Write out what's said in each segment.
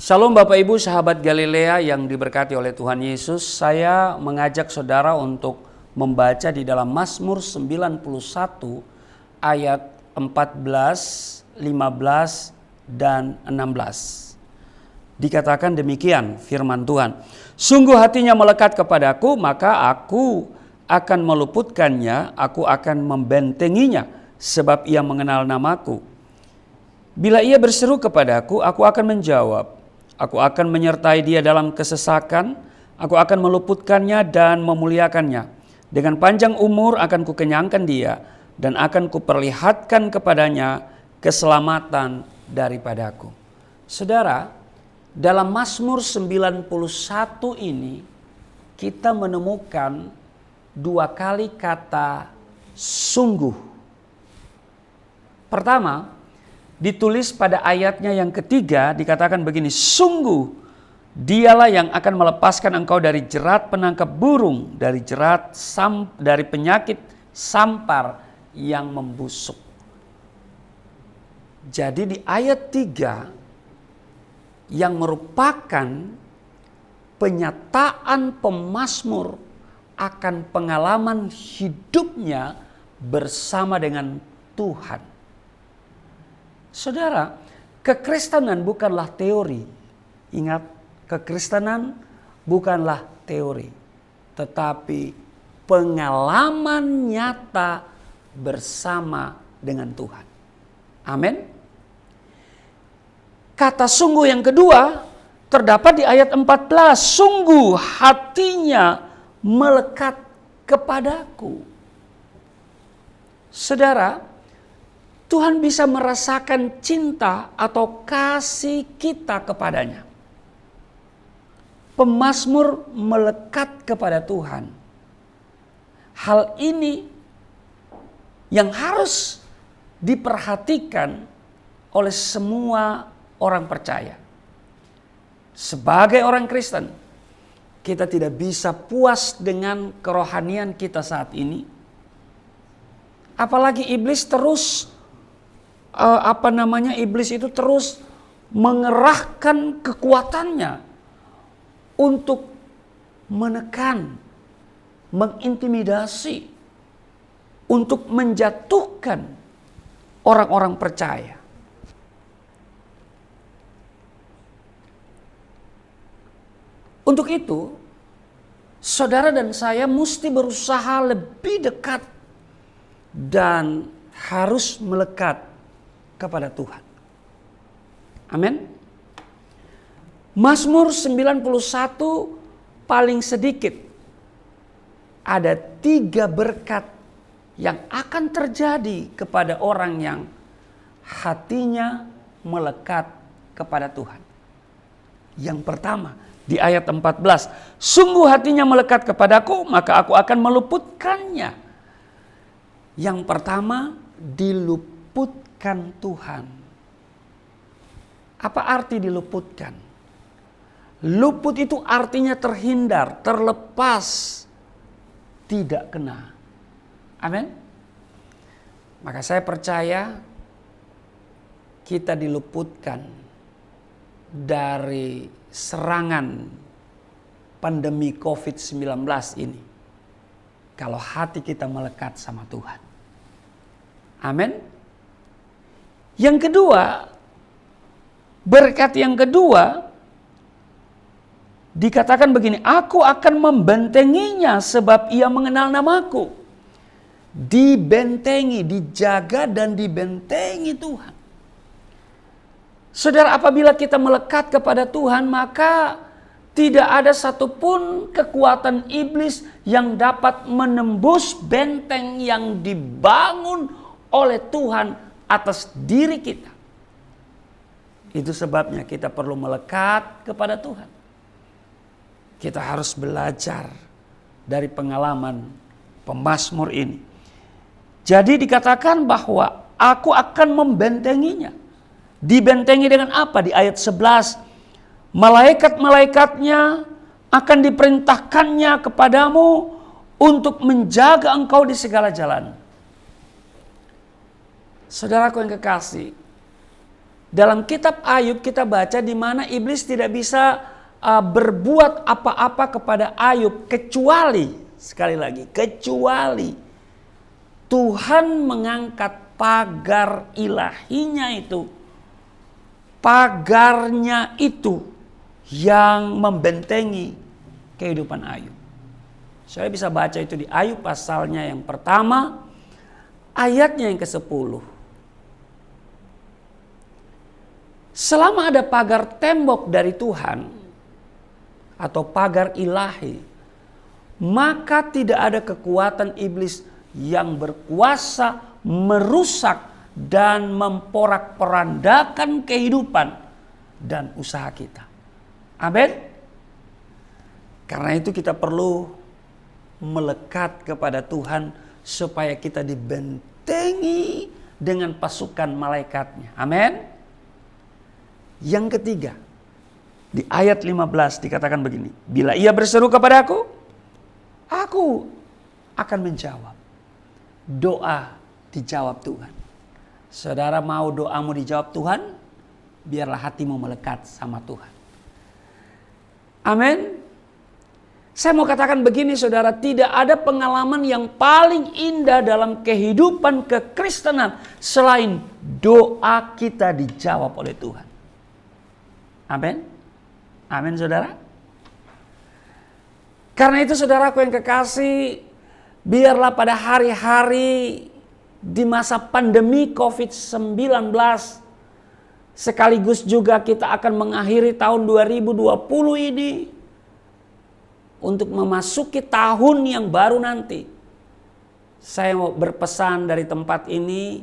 Shalom Bapak Ibu sahabat Galilea yang diberkati oleh Tuhan Yesus. Saya mengajak saudara untuk membaca di dalam Mazmur 91 ayat 14, 15, dan 16. Dikatakan demikian firman Tuhan. Sungguh hatinya melekat kepadaku, maka aku akan meluputkannya, aku akan membentenginya, sebab ia mengenal namaku. Bila ia berseru kepadaku, aku akan menjawab. Aku akan menyertai dia dalam kesesakan, aku akan meluputkannya dan memuliakannya. Dengan panjang umur akan kukenyangkan dia, dan akan kuperlihatkan kepadanya keselamatan daripadaku. Saudara, dalam Mazmur 91 ini, kita menemukan dua kali kata sungguh. Pertama, ditulis pada ayatnya yang ketiga, dikatakan begini, sungguh dialah yang akan melepaskan engkau dari jerat penangkap burung, dari dari penyakit sampar yang membusuk. Jadi di ayat 3 yang merupakan penyataan pemazmur akan pengalaman hidupnya bersama dengan Tuhan. Saudara, kekristenan bukanlah teori. Ingat, kekristenan bukanlah teori, tetapi pengalaman nyata bersama dengan Tuhan. Amin. Kata sungguh yang kedua terdapat di ayat 14. Sungguh hatinya melekat kepadaku. Saudara, Tuhan bisa merasakan cinta atau kasih kita kepadanya. Pemazmur melekat kepada Tuhan. Hal ini yang harus diperhatikan oleh semua orang percaya. Sebagai orang Kristen, kita tidak bisa puas dengan kerohanian kita saat ini. Apalagi iblis terus iblis itu terus mengerahkan kekuatannya untuk menekan, mengintimidasi, untuk menjatuhkan orang-orang percaya. Untuk itu, saudara dan saya mesti berusaha lebih dekat dan harus melekat kepada Tuhan. Amin. Mazmur 91 paling sedikit ada 3 berkat yang akan terjadi kepada orang yang hatinya melekat kepada Tuhan. Yang pertama di ayat 14, sungguh hatinya melekat kepadaku, maka aku akan meluputkannya. Yang pertama, diluputkan Tuhan. Apa arti diluputkan? Luput itu artinya terhindar, terlepas, tidak kena. Amin. Maka saya percaya kita diluputkan dari serangan pandemi COVID-19 ini kalau hati kita melekat sama Tuhan. Amin. Yang kedua, berkat yang kedua dikatakan begini, aku akan membentenginya sebab ia mengenal namaku. Dibentengi, dijaga dan dibentengi Tuhan. Saudara, apabila kita melekat kepada Tuhan, maka tidak ada satupun kekuatan iblis yang dapat menembus benteng yang dibangun oleh Tuhan atas diri kita. Itu sebabnya kita perlu melekat kepada Tuhan. Kita harus belajar dari pengalaman pemazmur ini. Jadi dikatakan bahwa aku akan membentenginya. Dibentengi dengan apa? Di ayat 11. Malaikat-malaikatnya akan diperintahkannya kepadamu untuk menjaga engkau di segala jalan. Saudaraku yang kekasih, Dalam kitab Ayub kita baca di mana iblis tidak bisa berbuat apa-apa kepada Ayub kecuali, sekali lagi, kecuali Tuhan mengangkat pagar ilahinya itu, pagarnya itu yang membentengi kehidupan Ayub. Saya bisa baca itu di Ayub pasalnya yang pertama, ayatnya yang ke-10. Selama ada pagar tembok dari Tuhan atau pagar ilahi, maka tidak ada kekuatan iblis yang berkuasa merusak dan memporak-porandakan kehidupan dan usaha kita. Amin. Karena itu kita perlu melekat kepada Tuhan supaya kita dibentengi dengan pasukan malaikatnya. Amin. Yang ketiga, di ayat 15 dikatakan begini. Bila ia berseru kepadaku, aku akan menjawab. Doa dijawab Tuhan. Saudara mau doamu dijawab Tuhan? Biarlah hatimu melekat sama Tuhan. Amin. Saya mau katakan begini saudara, tidak ada pengalaman yang paling indah dalam kehidupan kekristenan selain doa kita dijawab oleh Tuhan. Amin. Amin saudara. Karena itu saudaraku yang kekasih, biarlah pada hari-hari di masa pandemi COVID-19, sekaligus juga kita akan mengakhiri tahun 2020 ini, untuk memasuki tahun yang baru nanti. Saya mau berpesan dari tempat ini,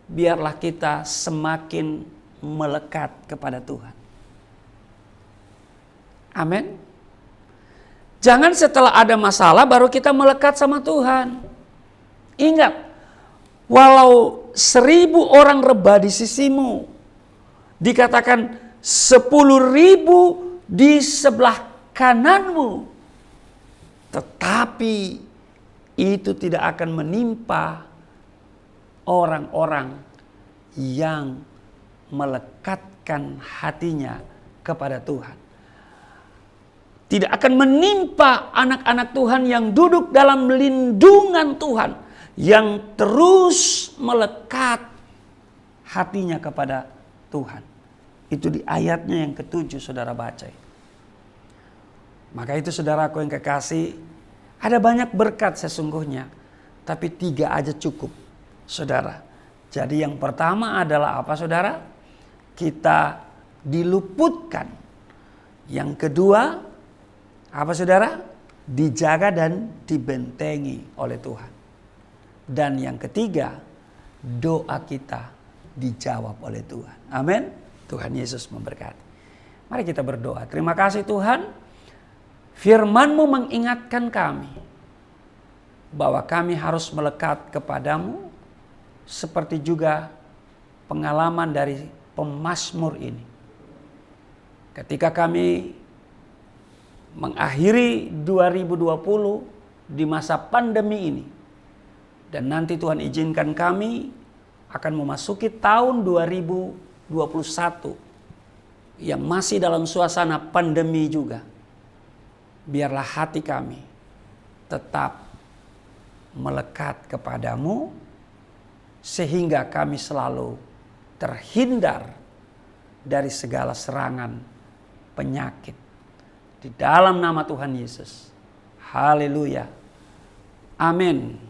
biarlah kita semakin melekat kepada Tuhan. Amin. Jangan setelah ada masalah baru kita melekat sama Tuhan. Ingat, walau 1000 orang rebah di sisimu, dikatakan 10.000 di sebelah kananmu, tetapi itu tidak akan menimpa orang-orang yang melekatkan hatinya kepada Tuhan. Tidak akan menimpa anak-anak Tuhan yang duduk dalam lindungan Tuhan, yang terus melekat hatinya kepada Tuhan. Itu di ayatnya yang ke-7 saudara baca. Maka itu saudaraku yang kekasih, ada banyak berkat sesungguhnya, tapi 3 aja cukup saudara. Jadi yang pertama adalah apa saudara? Kita diluputkan. Yang kedua, apa saudara? Dijaga dan dibentengi oleh Tuhan. Dan yang ketiga, doa kita dijawab oleh Tuhan. Amin. Tuhan Yesus memberkati. Mari kita berdoa. Terima kasih Tuhan. Firman-Mu mengingatkan kami bahwa kami harus melekat kepadamu, seperti juga pengalaman dari pemazmur ini. Ketika kami mengakhiri 2020 di masa pandemi ini, dan nanti Tuhan izinkan kami akan memasuki tahun 2021 yang masih dalam suasana pandemi juga. Biarlah hati kami tetap melekat kepadamu, sehingga kami selalu terhindar dari segala serangan penyakit. Di dalam nama Tuhan Yesus. Haleluya. Amin.